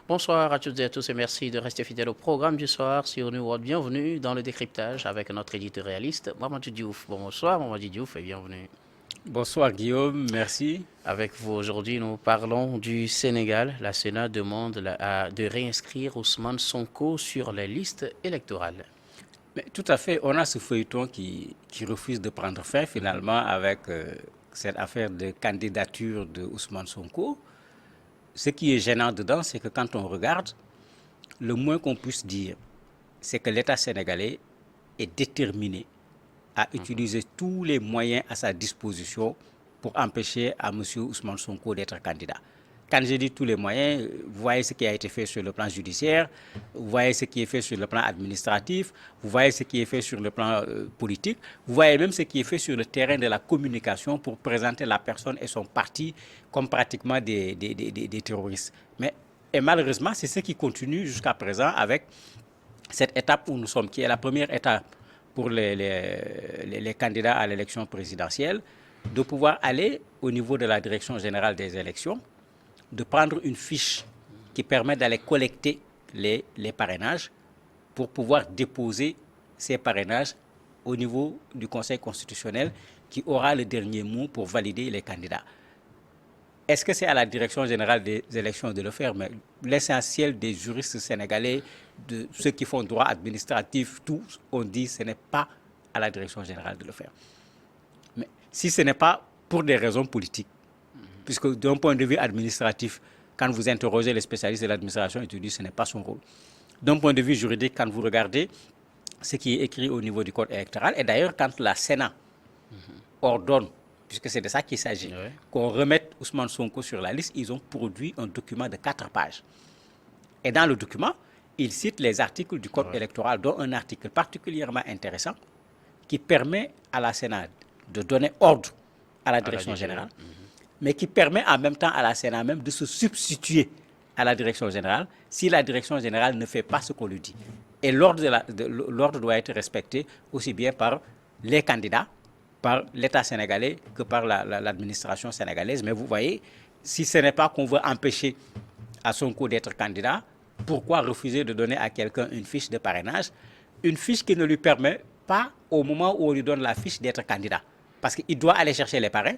Bonsoir à toutes et à tous et merci de rester fidèles au programme du soir sur New World. Bienvenue dans le décryptage avec notre éditorialiste Mamadou Diouf. Bonsoir Mamadou Diouf et bienvenue. Bonsoir Guillaume, merci. Avec vous aujourd'hui, nous parlons du Sénégal. La Sénat demande de réinscrire Ousmane Sonko sur les listes électorales. Mais tout à fait, on a ce feuilleton qui refuse de prendre fin finalement avec cette affaire de candidature de Ousmane Sonko. Ce qui est gênant dedans, c'est que quand on regarde, le moins qu'on puisse dire, c'est que l'État sénégalais est déterminé à utiliser tous les moyens à sa disposition pour empêcher à M. Ousmane Sonko d'être candidat. Quand je dis tous les moyens, vous voyez ce qui a été fait sur le plan judiciaire, vous voyez ce qui est fait sur le plan administratif, vous voyez ce qui est fait sur le plan politique, vous voyez même ce qui est fait sur le terrain de la communication pour présenter la personne et son parti comme pratiquement des terroristes. Et malheureusement, c'est ce qui continue jusqu'à présent avec cette étape où nous sommes, qui est la première étape pour les candidats à l'élection présidentielle, de pouvoir aller au niveau de la direction générale des élections, de prendre une fiche qui permet d'aller collecter les parrainages pour pouvoir déposer ces parrainages au niveau du Conseil constitutionnel qui aura le dernier mot pour valider les candidats. Est-ce que c'est à la direction générale des élections de le faire? Mais l'essentiel des juristes sénégalais, de ceux qui font droit administratif, tous ont dit que ce n'est pas à la direction générale de le faire. Mais si ce n'est pas pour des raisons politiques, puisque d'un point de vue administratif, quand vous interrogez les spécialistes de l'administration, ils te disent que ce n'est pas son rôle. D'un point de vue juridique, quand vous regardez ce qui est écrit au niveau du code électoral, et d'ailleurs quand la Sénat ordonne, puisque c'est de ça qu'il s'agit, qu'on remette Ousmane Sonko sur la liste, ils ont produit un document de 4 pages. Et dans le document, ils citent les articles du code électoral, dont un article particulièrement intéressant qui permet à la Sénat de donner ordre à la direction générale, mais qui permet en même temps à la Sénat même de se substituer à la direction générale si la direction générale ne fait pas ce qu'on lui dit. Et l'ordre doit être respecté aussi bien par les candidats, par l'État sénégalais que par l'administration sénégalaise. Mais vous voyez, si ce n'est pas qu'on veut empêcher à Sonko d'être candidat, pourquoi refuser de donner à quelqu'un une fiche de parrainage, une fiche qui ne lui permet pas, au moment où on lui donne la fiche, d'être candidat? Parce qu'il doit aller chercher les parrains.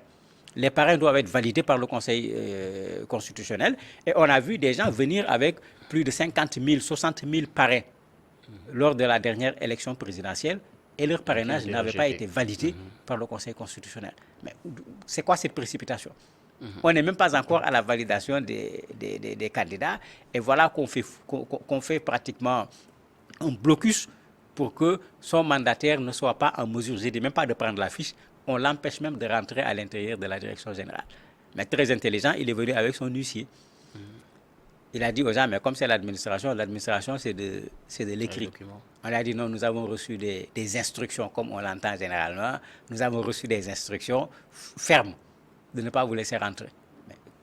Les parrains doivent être validés par le Conseil constitutionnel. Et on a vu des gens venir avec plus de 50 000, 60 000 parrains lors de la dernière élection présidentielle. Et leur parrainage n'avait pas été validé par le Conseil constitutionnel. Mais c'est quoi cette précipitation? On n'est même pas encore à la validation des candidats. Et voilà qu'on fait pratiquement un blocus pour que son mandataire ne soit pas en mesure, je ne dis même pas de prendre la fiche, on l'empêche même de rentrer à l'intérieur de la direction générale. Mais très intelligent, il est venu avec son huissier. Il a dit aux gens, mais comme c'est l'administration c'est de l'écrit. On a dit non, nous avons reçu des instructions, comme on l'entend généralement, nous avons reçu des instructions fermes de ne pas vous laisser rentrer.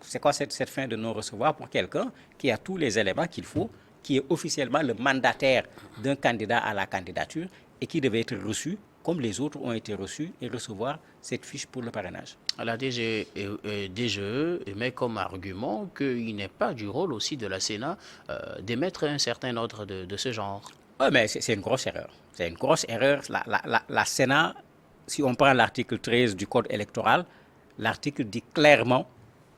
C'est quoi cette fin de non-recevoir pour quelqu'un qui a tous les éléments qu'il faut, qui est officiellement le mandataire d'un candidat à la candidature et qui devait être reçu comme les autres ont été reçus et recevoir cette fiche pour le parrainage. La DGE met comme argument qu'il n'est pas du rôle aussi de la Sénat d'émettre un certain ordre de ce genre. Oui, mais c'est une grosse erreur. C'est une grosse erreur. La Sénat, si on prend l'article 13 du Code électoral, l'article dit clairement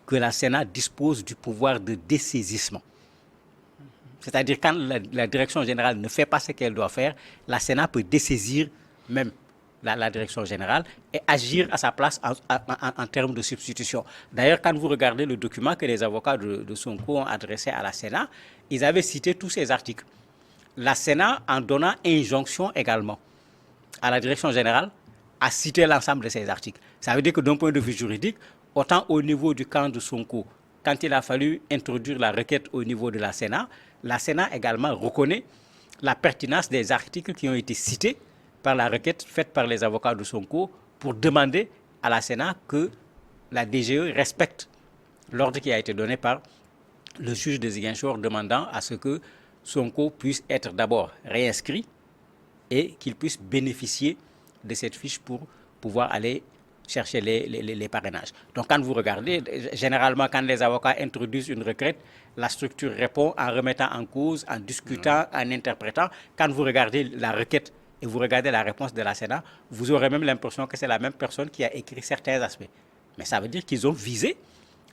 que la Sénat dispose du pouvoir de dessaisissement. C'est-à-dire quand la direction générale ne fait pas ce qu'elle doit faire, la Sénat peut dessaisir même la direction générale et agir à sa place en termes de substitution. D'ailleurs, quand vous regardez le document que les avocats de Sonko ont adressé à la Sénat, ils avaient cité tous ces articles. La Sénat, en donnant injonction également à la direction générale, a cité l'ensemble de ces articles. Ça veut dire que d'un point de vue juridique, autant au niveau du camp de Sonko, quand il a fallu introduire la requête au niveau de la Sénat également reconnaît la pertinence des articles qui ont été cités par la requête faite par les avocats de Sonko pour demander à la Sénat que la DGE respecte l'ordre qui a été donné par le juge de Ziguinchor demandant à ce que Sonko puisse être d'abord réinscrit et qu'il puisse bénéficier de cette fiche pour pouvoir aller chercher les parrainages. Donc quand vous regardez, généralement quand les avocats introduisent une requête, la structure répond en remettant en cause, en discutant, en interprétant. Quand vous regardez la requête et vous regardez la réponse de la Sénat, vous aurez même l'impression que c'est la même personne qui a écrit certains aspects. Mais ça veut dire qu'ils ont visé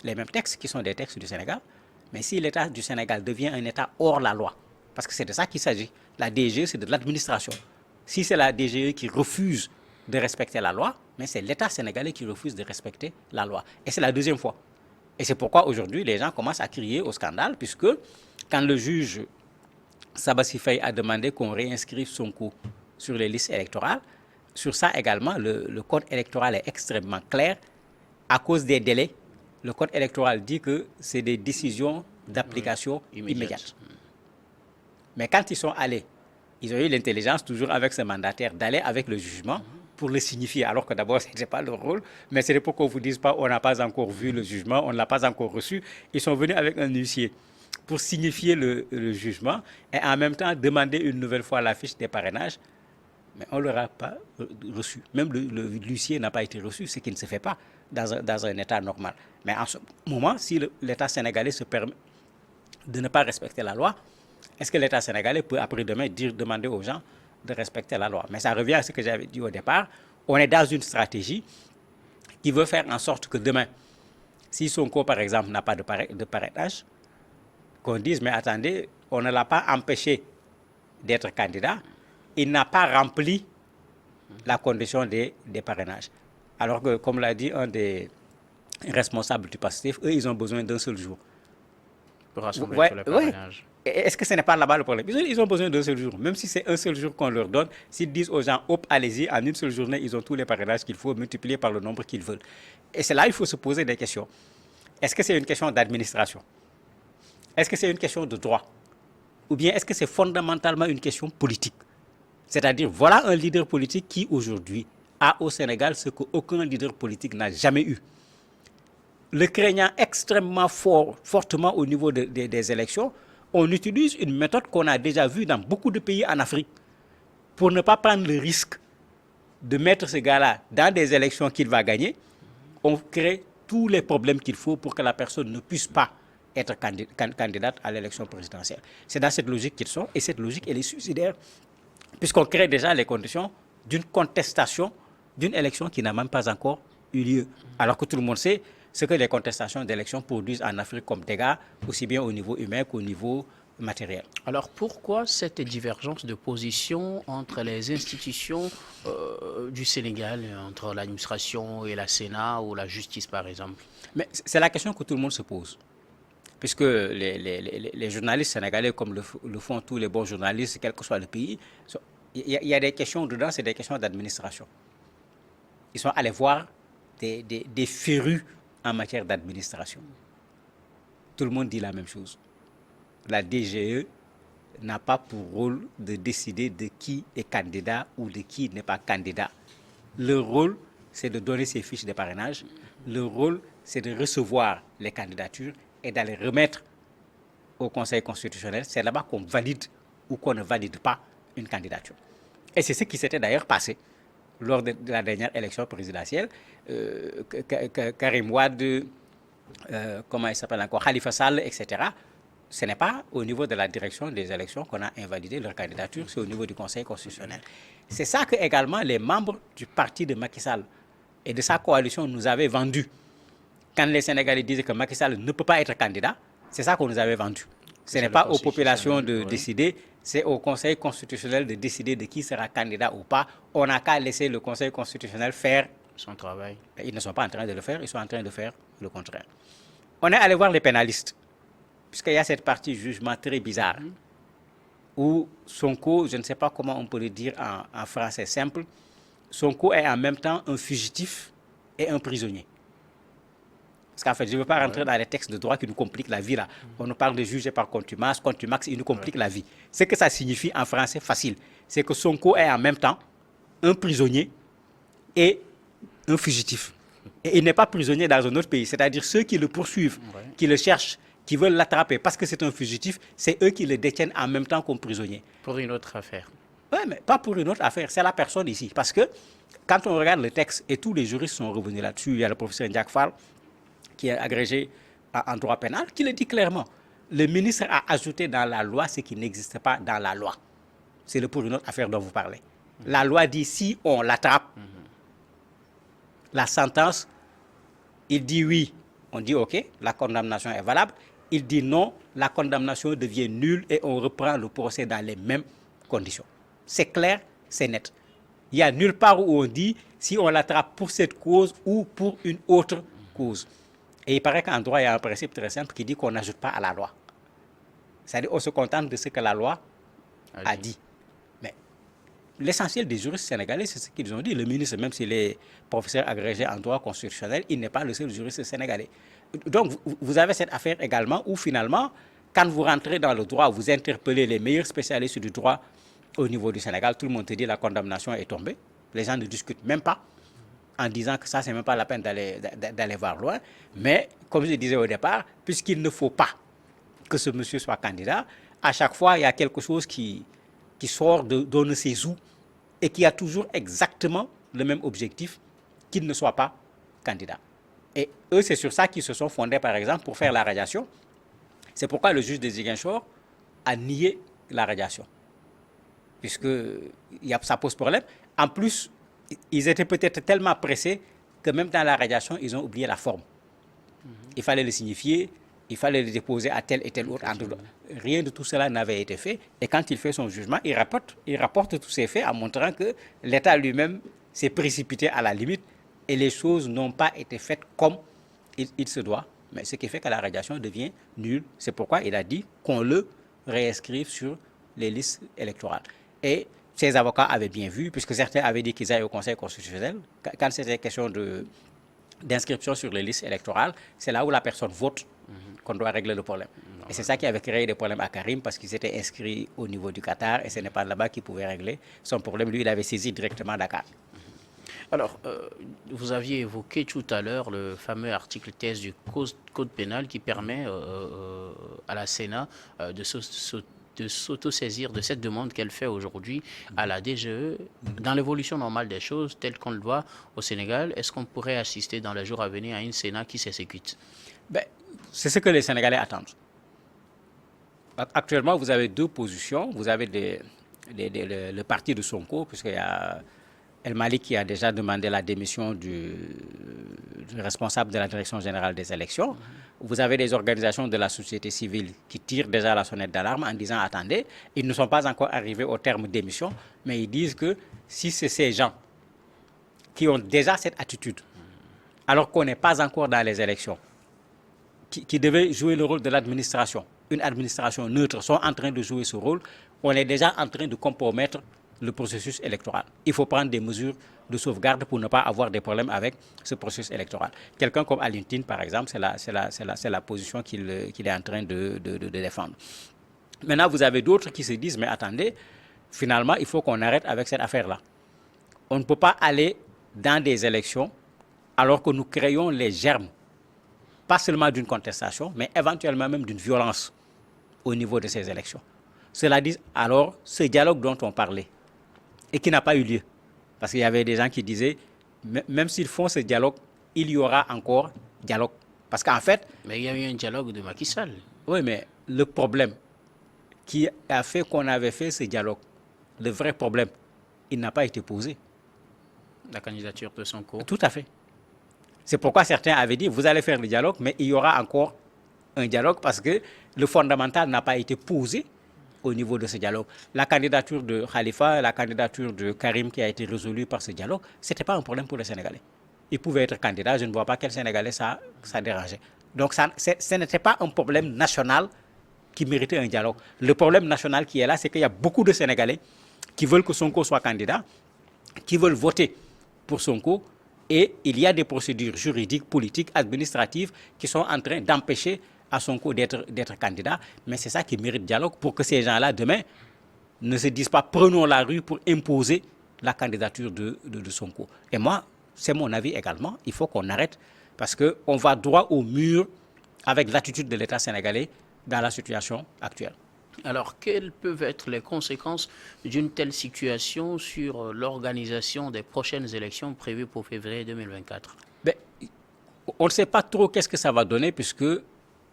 les mêmes textes qui sont des textes du Sénégal. Mais si l'État du Sénégal devient un État hors la loi, parce que c'est de ça qu'il s'agit, la DGE c'est de l'administration. Si c'est la DGE qui refuse de respecter la loi, mais c'est l'État sénégalais qui refuse de respecter la loi. Et c'est la deuxième fois. Et c'est pourquoi aujourd'hui les gens commencent à crier au scandale, puisque quand le juge Sabassi Faye a demandé qu'on réinscrive Sonko sur les listes électorales, sur ça également, le code électoral est extrêmement clair. À cause des délais, le code électoral dit que c'est des décisions d'application immédiate. Mais quand ils sont allés, ils ont eu l'intelligence, toujours avec ce mandataire, d'aller avec le jugement pour le signifier. Alors que d'abord, ce n'était pas leur rôle. Mais c'est pour qu'on ne vous dise pas, on n'a pas encore vu le jugement, on ne l'a pas encore reçu. Ils sont venus avec un huissier pour signifier le jugement et en même temps demander une nouvelle fois la fiche des parrainages. Mais on ne l'aura pas reçu. Même l'huissier n'a pas été reçu, ce qui ne se fait pas dans un État normal. Mais en ce moment, si l'État sénégalais se permet de ne pas respecter la loi, est-ce que l'État sénégalais peut après-demain demander aux gens de respecter la loi? Mais ça revient à ce que j'avais dit au départ. On est dans une stratégie qui veut faire en sorte que demain, si Sonko, par exemple, n'a pas de parrainage, qu'on dise, mais attendez, on ne l'a pas empêché d'être candidat, il n'a pas rempli la condition des parrainages. Alors que, comme l'a dit un des responsables du PASTEF, eux, ils ont besoin d'un seul jour. Pour rassembler tous les parrainages. Est-ce que ce n'est pas là-bas le problème? Ils ont besoin d'un seul jour. Même si c'est un seul jour qu'on leur donne, s'ils disent aux gens, hop, allez-y, en une seule journée, ils ont tous les parrainages qu'il faut, multipliés par le nombre qu'ils veulent. Et c'est là qu'il faut se poser des questions. Est-ce que c'est une question d'administration? Est-ce que c'est une question de droit? Ou bien est-ce que c'est fondamentalement une question politique? C'est-à-dire, voilà un leader politique qui, aujourd'hui, a au Sénégal ce qu'aucun leader politique n'a jamais eu. Le craignant extrêmement fortement au niveau des élections, on utilise une méthode qu'on a déjà vue dans beaucoup de pays en Afrique pour ne pas prendre le risque de mettre ce gars-là dans des élections qu'il va gagner. On crée tous les problèmes qu'il faut pour que la personne ne puisse pas être candidate à l'élection présidentielle. C'est dans cette logique qu'ils sont, et cette logique, elle est suicidaire, puisqu'on crée déjà les conditions d'une contestation d'une élection qui n'a même pas encore eu lieu. Alors que tout le monde sait ce que les contestations d'élections produisent en Afrique comme dégâts, aussi bien au niveau humain qu'au niveau matériel. Alors pourquoi cette divergence de position entre les institutions du Sénégal, entre l'administration et la Sénat ou la justice par exemple? Mais c'est la question que tout le monde se pose. Puisque les journalistes sénégalais, comme le font tous les bons journalistes, quel que soit le pays, il y a des questions dedans, c'est des questions d'administration. Ils sont allés voir des férus en matière d'administration. Tout le monde dit la même chose. La DGE n'a pas pour rôle de décider de qui est candidat ou de qui n'est pas candidat. Le rôle, c'est de donner ses fiches de parrainage. Le rôle, c'est de recevoir les candidatures et d'aller remettre au Conseil constitutionnel. C'est là-bas qu'on valide ou qu'on ne valide pas une candidature. Et c'est ce qui s'était d'ailleurs passé lors de la dernière élection présidentielle. Karim Wade, comment il s'appelle encore, Khalifa Sall, etc. Ce n'est pas au niveau de la direction des élections qu'on a invalidé leur candidature, c'est au niveau du Conseil constitutionnel. C'est ça que également les membres du parti de Macky Sall et de sa coalition nous avaient vendu. Quand les Sénégalais disaient que Macky Sall ne peut pas être candidat, c'est ça qu'on nous avait vendu. Ce n'est pas aux populations de décider, c'est au Conseil constitutionnel de décider de qui sera candidat ou pas. On n'a qu'à laisser le Conseil constitutionnel faire son travail. Ils ne sont pas en train de le faire, ils sont en train de faire le contraire. On est allé voir les pénalistes, puisqu'il y a cette partie jugement très bizarre, où Sonko, je ne sais pas comment on peut le dire en français simple, Sonko est en même temps un fugitif et un prisonnier. Parce qu'en fait, je ne veux pas rentrer dans les textes de droit qui nous compliquent la vie là. On nous parle de juger par contumace, il nous complique la vie. Ce que ça signifie en français facile, c'est que Sonko est en même temps un prisonnier et un fugitif. Et il n'est pas prisonnier dans un autre pays. C'est-à-dire ceux qui le poursuivent, qui le cherchent, qui veulent l'attraper parce que c'est un fugitif, c'est eux qui le détiennent en même temps comme prisonnier. Pour une autre affaire. Oui, mais pas pour une autre affaire, c'est la personne ici. Parce que quand on regarde le texte, et tous les juristes sont revenus là-dessus, il y a le professeur Ndiak Fall, qui est agrégé en droit pénal, qui le dit clairement. Le ministre a ajouté dans la loi ce qui n'existe pas dans la loi. C'est le pour une autre affaire dont vous parlez. La loi dit si on l'attrape, la sentence, il dit oui, on dit ok, la condamnation est valable. Il dit non, la condamnation devient nulle et on reprend le procès dans les mêmes conditions. C'est clair, c'est net. Il n'y a nulle part où on dit si on l'attrape pour cette cause ou pour une autre cause. Et il paraît qu'en droit, il y a un principe très simple qui dit qu'on n'ajoute pas à la loi. C'est-à-dire qu'on se contente de ce que la loi a dit. Mais l'essentiel des juristes sénégalais, c'est ce qu'ils ont dit. Le ministre, même s'il est professeur agrégé en droit constitutionnel, il n'est pas le seul juriste sénégalais. Donc, vous avez cette affaire également où finalement, quand vous rentrez dans le droit, vous interpellez les meilleurs spécialistes du droit au niveau du Sénégal, tout le monde te dit la condamnation est tombée. Les gens ne discutent même pas en disant que ça, c'est même pas la peine d'aller voir loin. Mais, comme je disais au départ, puisqu'il ne faut pas que ce monsieur soit candidat, à chaque fois, il y a quelque chose qui sort d'on ne sait où et qui a toujours exactement le même objectif, qu'il ne soit pas candidat. Et eux, c'est sur ça qu'ils se sont fondés, par exemple, pour faire la radiation. C'est pourquoi le juge de Ziguinchor a nié la radiation. Puisque ça pose problème. En plus, ils étaient peut-être tellement pressés que même dans la radiation, ils ont oublié la forme. Il fallait le signifier, il fallait le déposer à tel et tel autre endroit. Rien de tout cela n'avait été fait. Et quand il fait son jugement, il rapporte tous ces faits en montrant que l'État lui-même s'est précipité à la limite et les choses n'ont pas été faites comme il se doit. Mais ce qui fait que la radiation devient nulle. C'est pourquoi il a dit qu'on le réinscrive sur les listes électorales. Et ses avocats avaient bien vu, puisque certains avaient dit qu'ils aillent au Conseil constitutionnel. Quand c'était question d'inscription sur les listes électorales, c'est là où la personne vote qu'on doit régler le problème. Et c'est ça qui avait créé des problèmes à Karim, parce qu'il s'était inscrit au niveau du Qatar, et ce n'est pas là-bas qu'il pouvait régler son problème. Lui, il avait saisi directement Dakar. Alors, vous aviez évoqué tout à l'heure le fameux article 13 du Code pénal qui permet à la Sénat de s'autosaisir de cette demande qu'elle fait aujourd'hui à la DGE. Dans l'évolution normale des choses, telle qu'on le voit au Sénégal, est-ce qu'on pourrait assister dans les jours à venir à une Sénat qui s'exécute? C'est ce que les Sénégalais attendent. Actuellement, vous avez deux positions. Vous avez le parti de Sonko, puisqu'il y a El Malik qui a déjà demandé la démission du responsable de la Direction générale des élections. Vous avez des organisations de la société civile qui tirent déjà la sonnette d'alarme en disant « Attendez, ils ne sont pas encore arrivés au terme d'émission, mais ils disent que si c'est ces gens qui ont déjà cette attitude, alors qu'on n'est pas encore dans les élections, qui devaient jouer le rôle de l'administration, une administration neutre, sont en train de jouer ce rôle, on est déjà en train de compromettre le processus électoral. Il faut prendre des mesures de sauvegarde pour ne pas avoir des problèmes avec ce processus électoral. Quelqu'un comme Alioune Tine, par exemple, c'est la position qu'il est en train de défendre. Maintenant, vous avez d'autres qui se disent, mais attendez, finalement, il faut qu'on arrête avec cette affaire-là. On ne peut pas aller dans des élections alors que nous créons les germes, pas seulement d'une contestation, mais éventuellement même d'une violence au niveau de ces élections. Cela dit, alors, ce dialogue dont on parlait, et qui n'a pas eu lieu, parce qu'il y avait des gens qui disaient, même s'ils font ce dialogue, il y aura encore dialogue. Parce qu'en fait... Mais il y a eu un dialogue de Macky Sall. Oui, mais le problème qui a fait qu'on avait fait ce dialogue, le vrai problème, il n'a pas été posé. La candidature de Sonko. Tout à fait. C'est pourquoi certains avaient dit, vous allez faire le dialogue, mais il y aura encore un dialogue parce que le fondamental n'a pas été posé au niveau de ce dialogue. La candidature de Khalifa, la candidature de Karim qui a été résolue par ce dialogue, ce n'était pas un problème pour les Sénégalais. Ils pouvaient être candidats, je ne vois pas quel Sénégalais ça dérangeait. Donc ce n'était pas un problème national qui méritait un dialogue. Le problème national qui est là, c'est qu'il y a beaucoup de Sénégalais qui veulent que Sonko soit candidat, qui veulent voter pour Sonko, et il y a des procédures juridiques, politiques, administratives qui sont en train d'empêcher à Sonko d'être candidat. Mais c'est ça qui mérite dialogue pour que ces gens-là, demain, ne se disent pas prenons la rue pour imposer la candidature de Sonko. Et moi, c'est mon avis également, il faut qu'on arrête parce qu'on va droit au mur avec l'attitude de l'État sénégalais dans la situation actuelle. Alors, quelles peuvent être les conséquences d'une telle situation sur l'organisation des prochaines élections prévues pour février 2024? Ben, on ne sait pas trop qu'est-ce que ça va donner, puisque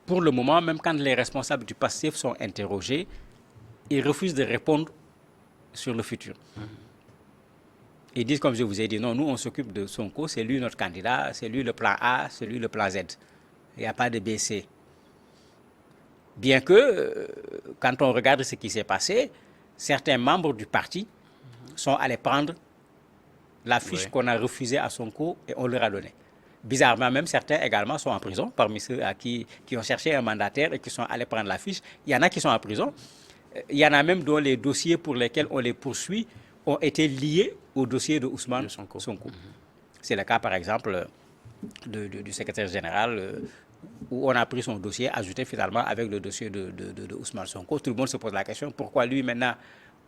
pour le moment, même quand les responsables du passif sont interrogés, ils refusent de répondre sur le futur. Ils disent, comme je vous ai dit, non, nous on s'occupe de Sonko, c'est lui notre candidat, c'est lui le plan A, c'est lui le plan Z. Il n'y a pas de BC. Bien que, quand on regarde ce qui s'est passé, certains membres du parti sont allés prendre la fiche Oui. qu'on a refusée à Sonko et on leur a donnée. Bizarrement, même certains également sont en prison, parmi ceux qui ont cherché un mandataire et qui sont allés prendre la fiche. Il y en a qui sont en prison. Il y en a même dont les dossiers pour lesquels on les poursuit ont été liés au dossier de Ousmane Sonko. C'est le cas, par exemple, du secrétaire général, où on a pris son dossier, ajouté finalement avec le dossier de Ousmane Sonko. Tout le monde se pose la question, pourquoi lui maintenant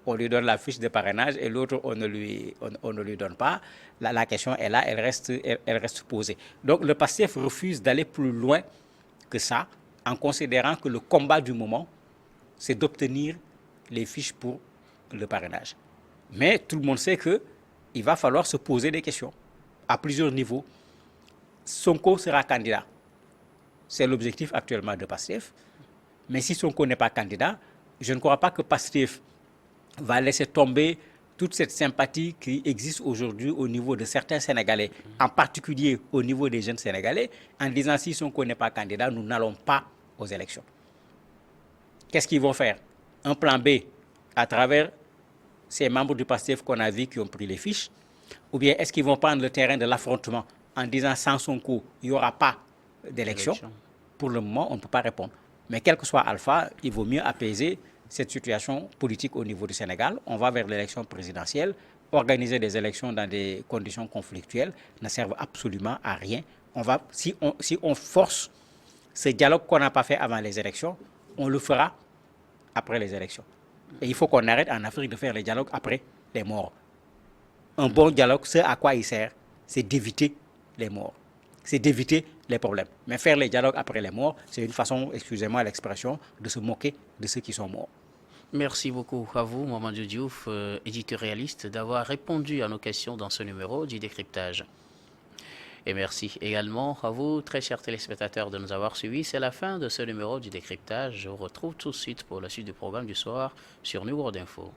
on lui donne la fiche de parrainage et l'autre on ne lui donne pas. La question est là, elle reste posée. Donc le PASTEF refuse d'aller plus loin que ça, en considérant que le combat du moment, c'est d'obtenir les fiches pour le parrainage. Mais tout le monde sait qu'il va falloir se poser des questions à plusieurs niveaux. Sonko sera candidat. C'est l'objectif actuellement de PASTEF. Mais si Sonko n'est pas candidat, je ne crois pas que PASTEF va laisser tomber toute cette sympathie qui existe aujourd'hui au niveau de certains Sénégalais, en particulier au niveau des jeunes Sénégalais, en disant si Sonko n'est pas candidat, nous n'allons pas aux élections. Qu'est-ce qu'ils vont faire? Un plan B à travers ces membres du PASTEF qu'on a vu qui ont pris les fiches? Ou bien est-ce qu'ils vont prendre le terrain de l'affrontement en disant sans Sonko, il n'y aura pas d'élection? Pour le moment, on ne peut pas répondre. Mais quel que soit Alpha, il vaut mieux apaiser cette situation politique au niveau du Sénégal. On va vers l'élection présidentielle. Organiser des élections dans des conditions conflictuelles ne servent absolument à rien. Si on force ce dialogue qu'on n'a pas fait avant les élections, on le fera après les élections. Et il faut qu'on arrête en Afrique de faire les dialogues après les morts. Un bon dialogue, ce à quoi il sert, c'est d'éviter les morts. C'est d'éviter les problèmes. Mais faire les dialogues après les morts, c'est une façon, excusez-moi l'expression, de se moquer de ceux qui sont morts. Merci beaucoup à vous, Mamadou Diouf, éditorialiste, d'avoir répondu à nos questions dans ce numéro du décryptage. Et merci également à vous, très chers téléspectateurs, de nous avoir suivis. C'est la fin de ce numéro du décryptage. Je vous retrouve tout de suite pour la suite du programme du soir sur New World Info.